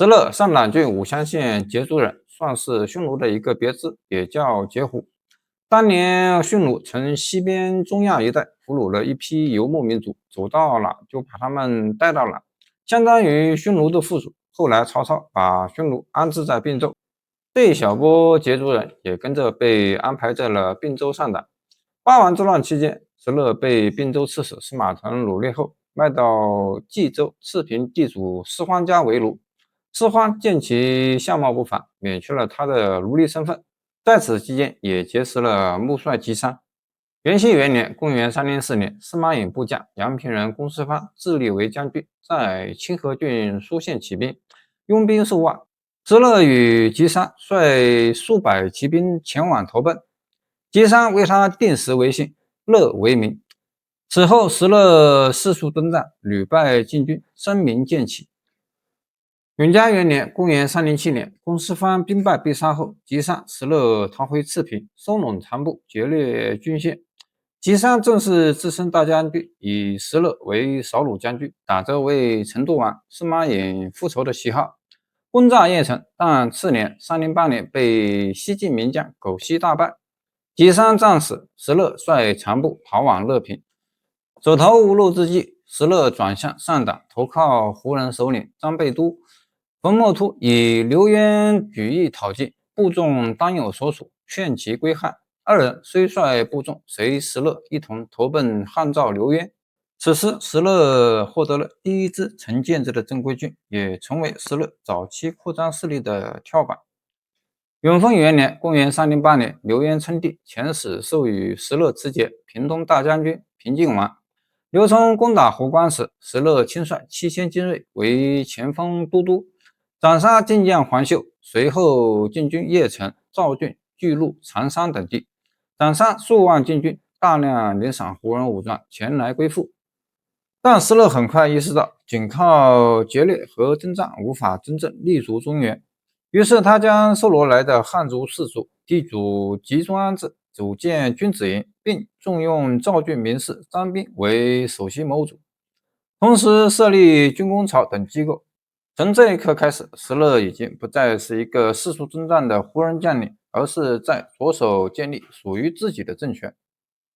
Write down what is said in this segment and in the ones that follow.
石勒，上黨郡武鄉縣羯族人，算是匈奴的一個別支，也叫羯胡。當年匈奴從西邊中亞一帶俘虜了一批游牧民族，走到哪就把他們帶到哪，相當於匈奴的附屬。後來曹操把匈奴安置在并州，這一小波羯族人也跟着被安排在了并州上黨。八王之亂期間，石勒被并州刺史司馬騰擄掠後，賣到冀州赤平地主師荒家為奴。師荒見其相貌不凡，免去了他的奴隸身份。在此期間，也結識了穆帥吉商。元熙元年，公元304年，司馬穎部將陽平人公師方自立為將軍，在清河郡蘇縣起兵，擁兵數萬。石勒與吉商率數百騎兵前往投奔，吉商為他定石為姓，勒為名。此後，石勒四處征戰，屢敗晉軍，聲名漸起。永嘉元年，公元307年，公師方兵敗被殺後，吉商、石勒逃回赤平，收攏殘部，劫掠郡縣。吉商正式自稱大將軍，以石勒為少魯將軍，打着為成都王司馬穎復仇的旗號，攻炸鄴城。但次年308年被西晉名將苟晞大敗，吉商戰死，石勒率殘部逃往樂平。走投無路之際，石勒轉向上黨，投靠胡人首領張貝都。馮默突以劉淵舉義討進，部眾當有所屬，勸其歸漢。二人雖率部眾隨石勒一同投奔漢趙劉淵。此時石勒獲得了第一支成建制的正規軍，也成為石勒早期擴張勢力的跳板。永豐元年，公元308年，劉淵稱帝，遣使授予石勒持節、平東大將軍、平晉王。劉琮攻打湖關時，石勒親率7000精銳為前鋒都督，斬殺晉將黃秀。隨後進軍鄴城、趙郡、巨鹿、長沙等地，斬殺數萬晉軍，大量領賞胡人武裝前來歸附。但石勒很快意識到，僅靠劫掠和征戰無法真正立足中原，於是他將收羅來的漢族士族、地主集中安置，組建君子營，並重用趙郡名士張彬為首席謀主，同時設立軍功曹等機構。從這一刻開始，石勒已經不再是一個四處征戰的胡人將領，而是在着手建立屬於自己的政權。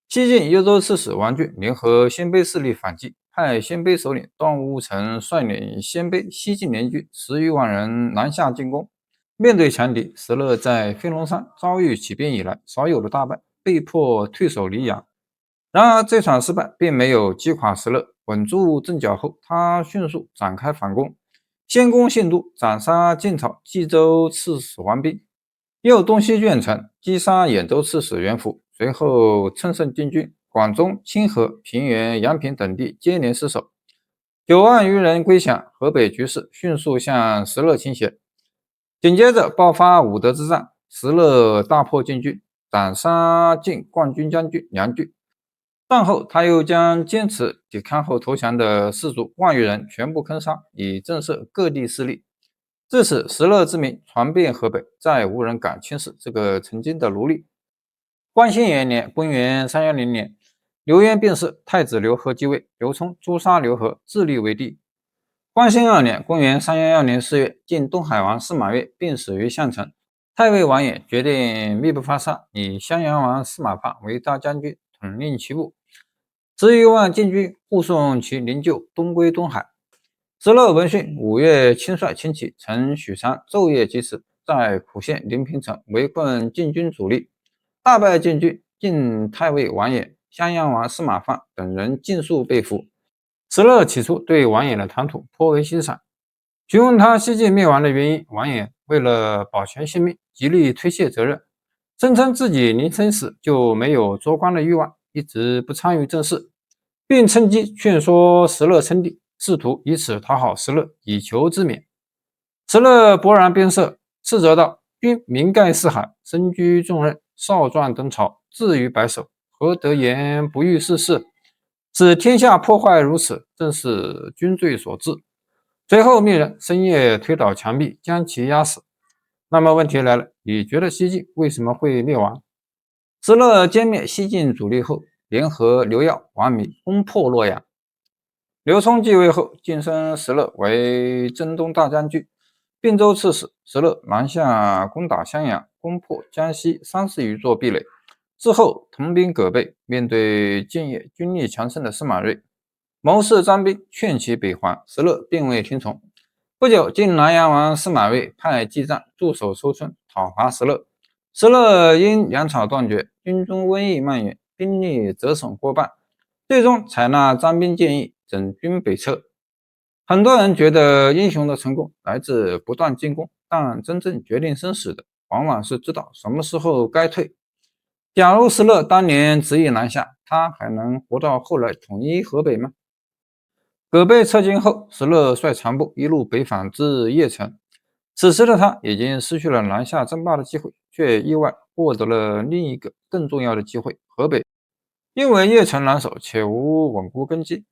西晉幽州刺史王浚聯合鮮卑勢力反擊，派鮮卑首領段務成率領鮮卑西晉聯軍10餘萬人南下進攻。面對強敵，石勒在飛龍山遭遇起兵以來少有的大敗，被迫退守黎陽。然而這場失敗並沒有擊垮石勒，穩住陣腳後，他迅速展開反攻。先攻信都，斬殺晉朝冀州刺史王彬，又東西鄄城，擊殺兗州刺史袁福。隨後乘勝進軍廣宗、清河、平原、陽平等地，接連失守，9萬餘人歸降。河北局勢迅速向石勒傾斜。緊接着爆發武德之戰，石勒大破晉軍，斬殺晉冠軍將軍梁懼。戰後，他又將堅持抵抗後投降的士族萬餘人全部坑殺，以震懾各地勢力。至此，石勒之名傳遍河北，再無人敢輕視這個曾經的奴隸。光興元年，公元310年，劉淵病逝，太子劉和繼位，劉琮誅殺劉和，自立為帝。光興2年，公元311年4月，晉東海王司馬越病死於項城，太尉王衍決定秘不發殺，以襄陽王司馬歆為大將軍，統領其部。10餘萬晉軍護送其靈柩東歸東海。石勒聞訊，5月親率輕騎乘許昌，晝夜疾馳，在苦縣臨平城圍困晉軍主力，大敗晉軍。晉太尉王衍、襄陽王司馬歆等人盡數被俘。石勒起初對王衍的談吐頗為欣賞，詢問他西晉滅亡的原因，王衍為了保全性命，極力推卸責任，聲稱自己臨生時就沒有做官的慾望，一直不參與政事，並趁機勸說石勒稱帝，試圖以此討好石勒，以求自免。石勒勃然變色，斥責道：“君名蓋四海，身居重任，少壯登朝，至於白首，何得言不遇世事？使天下破壞如此，正是君罪所致。”隨後命人深夜推倒牆壁，將其壓死。那麼問題來了，你覺得西晉為什麼會滅亡？石勒殲滅西晉主力後，聯合劉曜、王彌攻破洛陽。劉琮繼位後，晉升石勒為征東大將軍，并州刺史石勒南下攻打襄陽，攻破江西30餘座壁壘。之後同兵葛備，面對建業軍力強盛的司馬睿，謀士張彬勸其北還，石勒並未聽從。不久，晉南陽王司馬睿派季贊駐守收春，討伐石勒。石勒因糧草斷絕，軍中瘟疫蔓延，兵力折損過半，最終採納張彬建議，整軍北撤。很多人覺得英雄的成功來自不斷進攻，但真正決定生死的，往往是知道什麼時候該退。假如石勒當年執意南下，他還能活到後來統一河北嗎？葛備撤軍後，石勒率長部一路北返至鄴城。此時的他已經失去了南下爭霸的機會，卻意外獲得了另一個更重要的機會——河北。因為鄴城難守，且無穩固根基，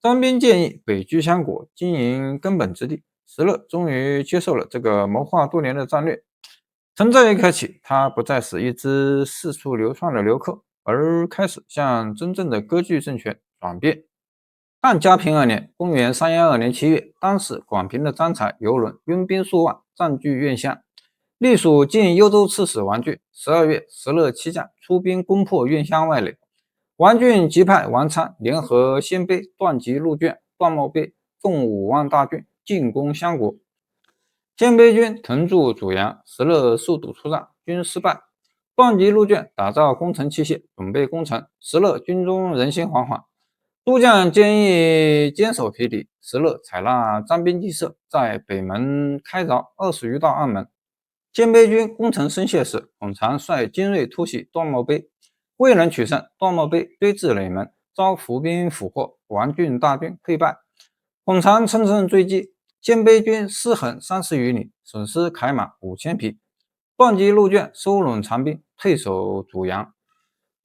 張彬建議北居相國，經營根本之地。石勒終於接受了這個謀劃多年的戰略。從這一刻起，他不再是一支四處流竄的流寇，而開始向真正的割據政權轉變。漢嘉平2年，公元312年7月，當時廣平的張才遊輪擁兵數萬，佔據苑鄉，隸屬晉幽州刺史王浚。12月，石勒起將出兵攻破苑鄉外壘，王浚即派王昌聯合鮮卑、段籍陸眷、段茂碑共5萬大軍進攻襄國。鮮卑軍屯駐渚陽，石勒數度出戰，均失敗。段籍陸眷打造攻城器械，準備攻城，石勒軍中人心惶惶，諸將建議堅守陂底，石勒採納張彬計策，在北門開鑿20餘道暗門。鮮卑軍攻城深陷時，孔常率精銳突襲段茂碑，未能取勝，段茂碑追至壘門，遭伏兵俘獲，王浚大軍潰敗。孔常乘勝追擊，鮮卑軍失衡30餘里，損失鎧馬5000匹。段籍陸眷收攏殘兵，退守渚陽。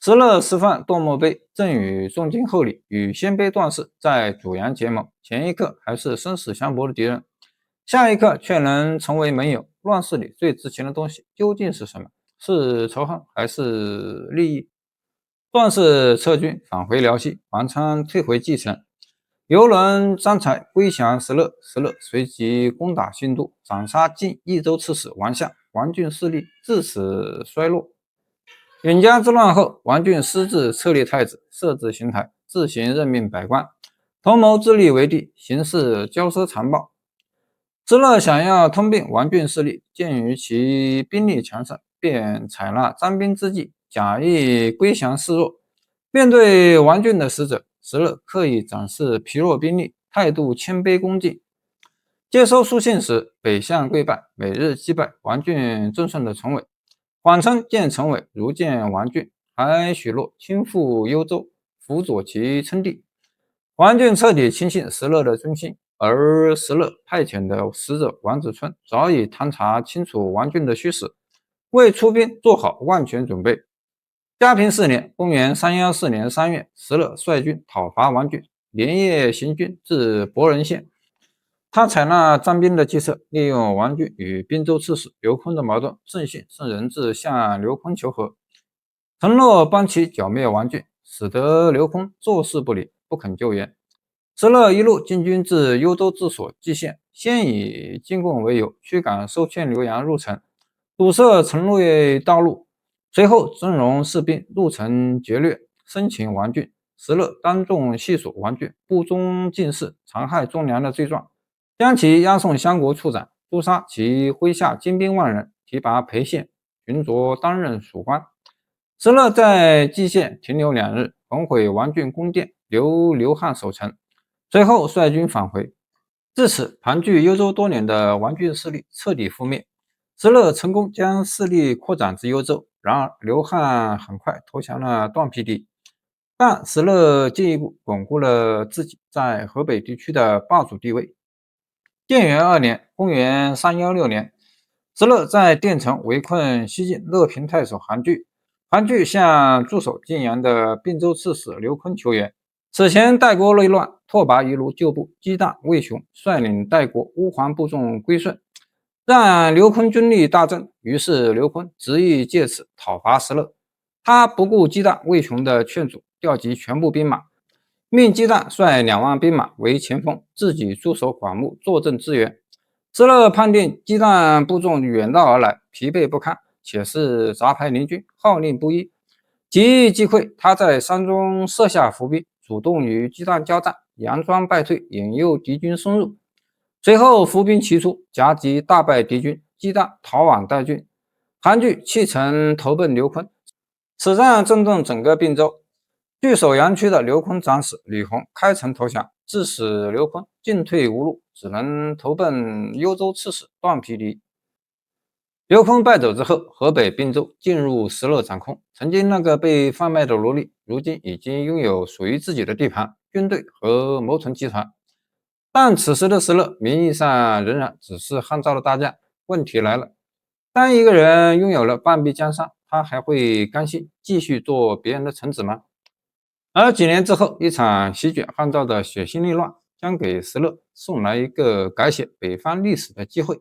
石勒釋放段茂碑，贈予重金厚禮，與鮮卑段氏在渚陽結盟。前一刻還是生死相搏的敵人，下一刻卻能成為盟友。亂世裡最值錢的東西究竟是什麼？是仇恨還是利益？段氏撤軍返回遼西，王昌退回蓟城。遊輪張才歸降石勒，石勒隨即攻打新都，斬殺晉益州刺史王相，王浚勢力自此衰落。允嘉之亂後，王浚私自冊立太子，設置刑台，自行任命百官，同謀自立為帝，行事驕奢殘暴。石勒想要吞併王浚勢力，鑑於其兵力強盛，便採納張彬之計，假意歸降示弱。面對王浚的使者，石勒刻意展示疲弱兵力，態度謙卑恭敬。接收書信時，北向跪拜，每日祭拜王浚正順的陳偉。謊稱見陳偉如見王浚，還許諾親赴幽州，輔佐其稱帝。王浚徹底輕信石勒的忠心，而石勒派遣的使者王子春早已探查清楚王浚的虛實，為出兵做好萬全準備。嘉平4年，公元314年3月，石勒率軍討伐王浚，連夜行軍至博仁縣。他採納張彬的計策，利用王浚與并州刺史劉琨的矛盾，盛信聖人至向劉琨求和，承諾幫其剿滅王浚，使得劉琨坐視不理，不肯救援。石勒一路進軍至幽州治所蓟縣，先以進貢為由，驅趕收遷流陽入城，堵塞城內道路。隨後徵容士兵入城劫掠，生擒王浚。石勒當眾細數王浚不忠進士、殘害忠良的罪狀，將其押送襄國處斬，誅殺其麾下精兵萬人，提拔裴憲、荀卓擔任屬官。石勒在蓟縣停留2日，焚毀王浚宮殿，留劉漢守城，隨後率軍返回。至此，盤踞幽州多年的王浚勢力徹底覆滅。石勒成功將勢力擴展至幽州，然而劉漢很快投降了段匹敵，但石勒進一步鞏固了自己在河北地區的霸主地位。建元2年，公元316年，石勒在甸城圍困西晉樂平太守韓據，韓據向駐守晉陽的并州刺史劉琨求援。此前代國內亂，拓跋儀卢舊部姬旦、魏雄率領代國烏桓部眾歸順，讓劉琨軍力大增，於是劉琨執意借此討伐石勒。他不顧姬旦、魏雄的勸阻，調集全部兵馬，命姬旦率2萬兵馬為前鋒，自己駐守廣牧坐鎮支援。石勒判定激盪部众遠道而來，疲憊不堪，且是杂牌聯軍，號令不一，急於擊潰。他在山中設下伏兵，主動與激盪交戰，佯裝敗退，引誘敵軍深入。隨後伏兵齊出，夾擊大敗敵軍，激盪逃往代郡。韓據棄城投奔劉琨，此戰震動整個并州。據守陽曲的劉琨長史李弘開城投降，致使劉琨進退無路，只能投奔幽州刺史段皮黎。劉琨敗走之後，河北并州進入石勒掌控。曾經那個被販賣的奴隸，如今已經擁有屬於自己的地盤、軍隊和謀臣集團。但此時的石勒名義上仍然只是漢朝的大將。問題來了，當一個人擁有了半壁江山，他還會甘心繼續做別人的臣子嗎？而幾年之後，一場席捲漢朝的血腥內亂將給石勒送來一個改寫北方歷史的機會。